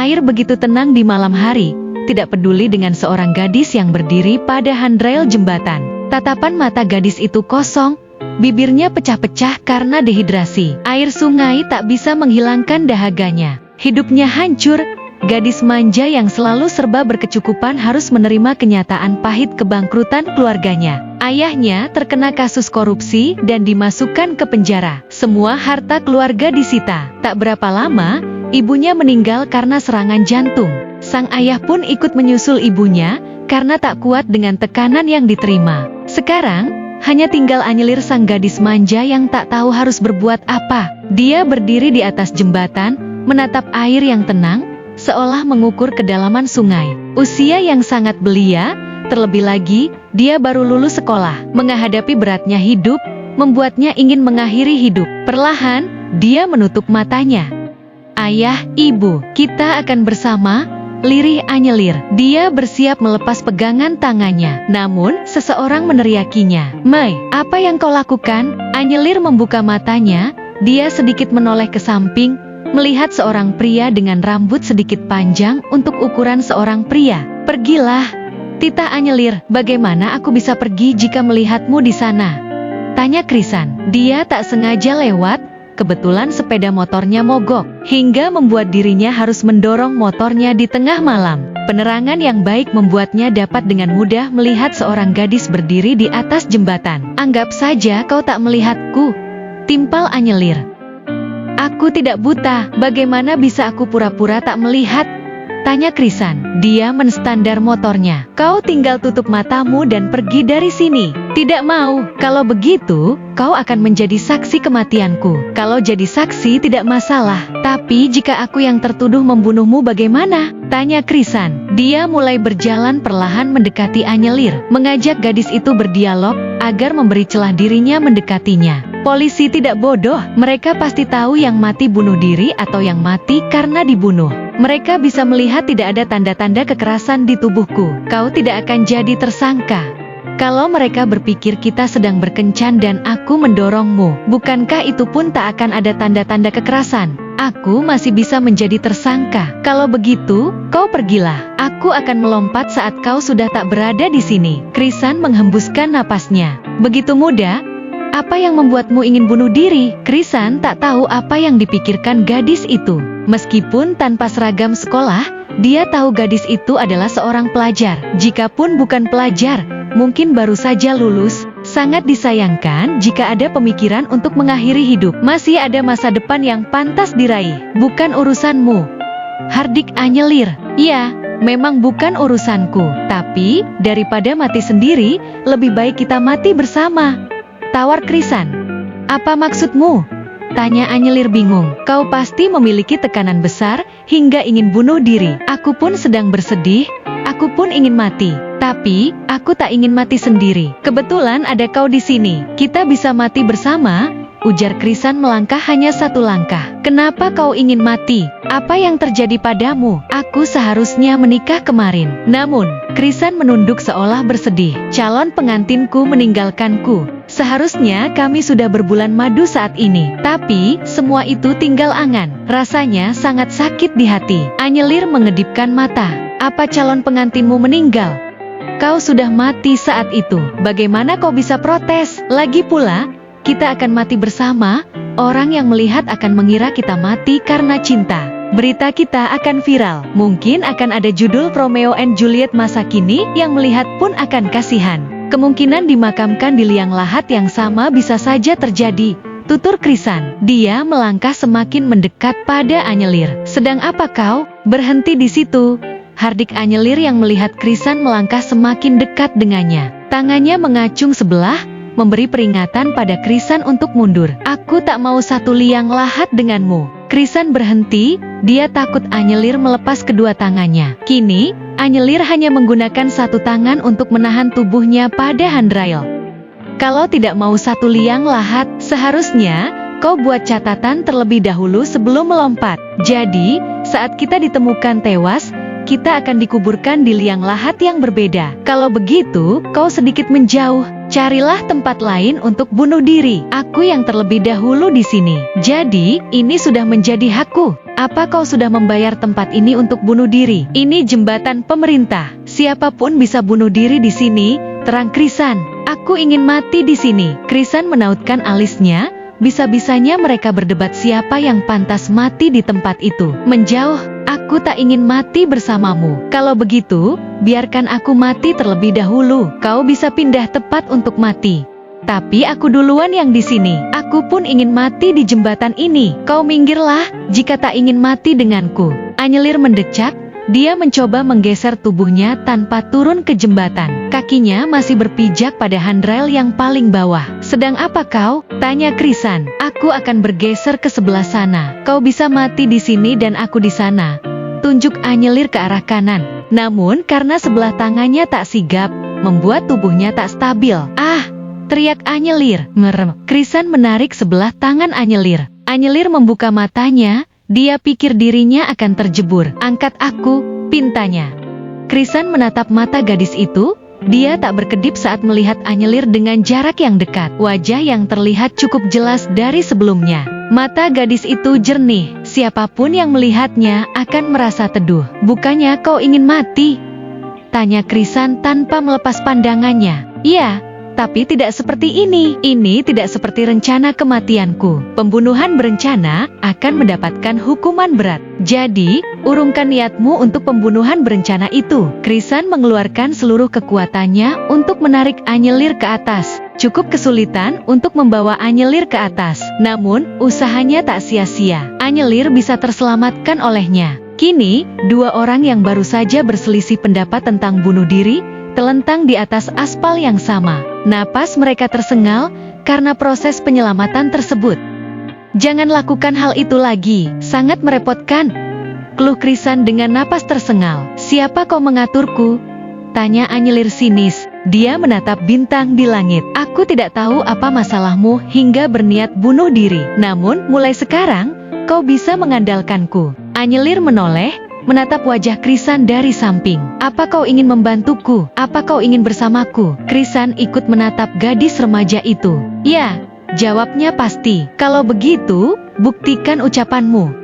Air begitu tenang di malam hari, tidak peduli dengan seorang gadis yang berdiri pada handrail jembatan. Tatapan mata gadis itu kosong, bibirnya pecah-pecah karena dehidrasi. Air sungai tak bisa menghilangkan dahaganya. Hidupnya hancur. Gadis manja yang selalu serba berkecukupan harus menerima kenyataan pahit kebangkrutan keluarganya. Ayahnya terkena kasus korupsi dan dimasukkan ke penjara. Semua harta keluarga disita. Tak berapa lama, ibunya meninggal karena serangan jantung. Sang ayah pun ikut menyusul ibunya karena tak kuat dengan tekanan yang diterima. Sekarang, hanya tinggal Anyelir sang gadis manja yang tak tahu harus berbuat apa. Dia berdiri di atas jembatan, menatap air yang tenang, seolah mengukur kedalaman sungai. Usia yang sangat belia, terlebih lagi, dia baru lulus sekolah. Menghadapi beratnya hidup, membuatnya ingin mengakhiri hidup. Perlahan, dia menutup matanya. Ayah, ibu, kita akan bersama, lirih Anyelir. Dia bersiap melepas pegangan tangannya. Namun, seseorang meneriakinya. Mai, apa yang kau lakukan? Anyelir membuka matanya, dia sedikit menoleh ke samping, melihat seorang pria dengan rambut sedikit panjang untuk ukuran seorang pria. Pergilah, Titah Anyelir. Bagaimana aku bisa pergi jika melihatmu di sana? Tanya Krisan. Dia tak sengaja lewat, kebetulan sepeda motornya mogok, hingga membuat dirinya harus mendorong motornya di tengah malam. Penerangan yang baik membuatnya dapat dengan mudah melihat seorang gadis berdiri di atas jembatan. Anggap saja kau tak melihatku, timpal Anyelir. Aku tidak buta, bagaimana bisa aku pura-pura tak melihat? Tanya Krisan. Dia menstandar motornya. Kau tinggal tutup matamu dan pergi dari sini. Tidak mau. Kalau begitu, kau akan menjadi saksi kematianku. Kalau jadi saksi tidak masalah. Tapi jika aku yang tertuduh membunuhmu bagaimana? Tanya Krisan. Dia mulai berjalan perlahan mendekati Anyelir, mengajak gadis itu berdialog agar memberi celah dirinya mendekatinya. Polisi tidak bodoh, mereka pasti tahu yang mati bunuh diri atau yang mati karena dibunuh. Mereka bisa melihat tidak ada tanda-tanda kekerasan di tubuhku. Kau tidak akan jadi tersangka. Kalau mereka berpikir kita sedang berkencan dan aku mendorongmu, bukankah itu pun tak akan ada tanda-tanda kekerasan? Aku masih bisa menjadi tersangka. Kalau begitu, kau pergilah. Aku akan melompat saat kau sudah tak berada di sini. Krisan menghembuskan napasnya. Begitu mudah. Apa yang membuatmu ingin bunuh diri? Krisan tak tahu apa yang dipikirkan gadis itu. Meskipun tanpa seragam sekolah, dia tahu gadis itu adalah seorang pelajar. Jikapun bukan pelajar, mungkin baru saja lulus. Sangat disayangkan jika ada pemikiran untuk mengakhiri hidup. Masih ada masa depan yang pantas diraih. Bukan urusanmu, hardik Anyelir. Ya, memang bukan urusanku. Tapi, daripada mati sendiri, lebih baik kita mati bersama. Tawar Krisan. Apa maksudmu? Tanya Anyelir bingung. Kau pasti memiliki tekanan besar hingga ingin bunuh diri. Aku pun sedang bersedih, aku pun ingin mati. Tapi, aku tak ingin mati sendiri. Kebetulan ada kau di sini. Kita bisa mati bersama, ujar Krisan melangkah hanya satu langkah. Kenapa kau ingin mati? Apa yang terjadi padamu? Aku seharusnya menikah kemarin. Namun, Krisan menunduk seolah bersedih. Calon pengantinku meninggalkanku. Seharusnya kami sudah berbulan madu saat ini. Tapi, semua itu tinggal angan. Rasanya sangat sakit di hati. Anyelir mengedipkan mata. Apa calon pengantinmu meninggal? Kau sudah mati saat itu. Bagaimana kau bisa protes? Lagi pula, kita akan mati bersama. Orang yang melihat akan mengira kita mati karena cinta. Berita kita akan viral. Mungkin akan ada judul Romeo and Juliet masa kini, yang melihat pun akan kasihan. Kemungkinan dimakamkan di liang lahat yang sama bisa saja terjadi, tutur Krisan. Dia melangkah semakin mendekat pada Anyelir. Sedang apa kau? Berhenti di situ, hardik Anyelir yang melihat Krisan melangkah semakin dekat dengannya. Tangannya mengacung sebelah, memberi peringatan pada Krisan untuk mundur. Aku tak mau satu liang lahat denganmu. Krisan berhenti, dia takut Anyelir melepas kedua tangannya. Kini, Anyelir hanya menggunakan satu tangan untuk menahan tubuhnya pada handrail. Kalau tidak mau satu liang lahat, seharusnya kau buat catatan terlebih dahulu sebelum melompat. Jadi, saat kita ditemukan tewas, kita akan dikuburkan di liang lahat yang berbeda. Kalau begitu, kau sedikit menjauh. Carilah tempat lain untuk bunuh diri. Aku yang terlebih dahulu di sini. Jadi, ini sudah menjadi hakku. Apa kau sudah membayar tempat ini untuk bunuh diri? Ini jembatan pemerintah. Siapapun bisa bunuh diri di sini, terang Krisan. Aku ingin mati di sini. Krisan menautkan alisnya. Bisa-bisanya mereka berdebat siapa yang pantas mati di tempat itu. Menjauh, aku tak ingin mati bersamamu. Kalau begitu, biarkan aku mati terlebih dahulu. Kau bisa pindah tepat untuk mati. Tapi aku duluan yang di sini. Aku pun ingin mati di jembatan ini. Kau minggirlah, jika tak ingin mati denganku. Anyelir mendecak. Dia mencoba menggeser tubuhnya tanpa turun ke jembatan. Kakinya masih berpijak pada handrail yang paling bawah. Sedang apa kau? Tanya Krisan. Aku akan bergeser ke sebelah sana. Kau bisa mati di sini dan aku di sana. Tunjuk Anyelir ke arah kanan. Namun karena sebelah tangannya tak sigap, membuat tubuhnya tak stabil. Ah! Teriak Anyelir. Merem. Krisan menarik sebelah tangan Anyelir. Anyelir membuka matanya. Dia pikir dirinya akan terjebur. Angkat aku, pintanya. Krisan menatap mata gadis itu. Dia tak berkedip saat melihat Anyelir dengan jarak yang dekat. Wajah yang terlihat cukup jelas dari sebelumnya. Mata gadis itu jernih. Siapapun yang melihatnya akan merasa teduh. Bukannya kau ingin mati? Tanya Krisan tanpa melepas pandangannya. Iya. Tapi tidak seperti ini. Ini tidak seperti rencana kematianku. Pembunuhan berencana akan mendapatkan hukuman berat. Jadi, urungkan niatmu untuk pembunuhan berencana itu. Krisan mengeluarkan seluruh kekuatannya untuk menarik Anyelir ke atas. Cukup kesulitan untuk membawa Anyelir ke atas. Namun, usahanya tak sia-sia. Anyelir bisa terselamatkan olehnya. Kini, dua orang yang baru saja berselisih pendapat tentang bunuh diri, telentang di atas aspal yang sama. Napas mereka tersengal karena proses penyelamatan tersebut. Jangan lakukan hal itu lagi, sangat merepotkan. Keluh Krisan dengan napas tersengal. Siapa kau mengaturku? Tanya Anyelir sinis. Dia menatap bintang di langit. Aku tidak tahu apa masalahmu hingga berniat bunuh diri. Namun mulai sekarang, kau bisa mengandalkanku. Anyelir menoleh. Menatap wajah Krisan dari samping. Apa kau ingin membantuku? Apa kau ingin bersamaku? Krisan ikut menatap gadis remaja itu. Ya, jawabnya pasti. Kalau begitu, buktikan ucapanmu.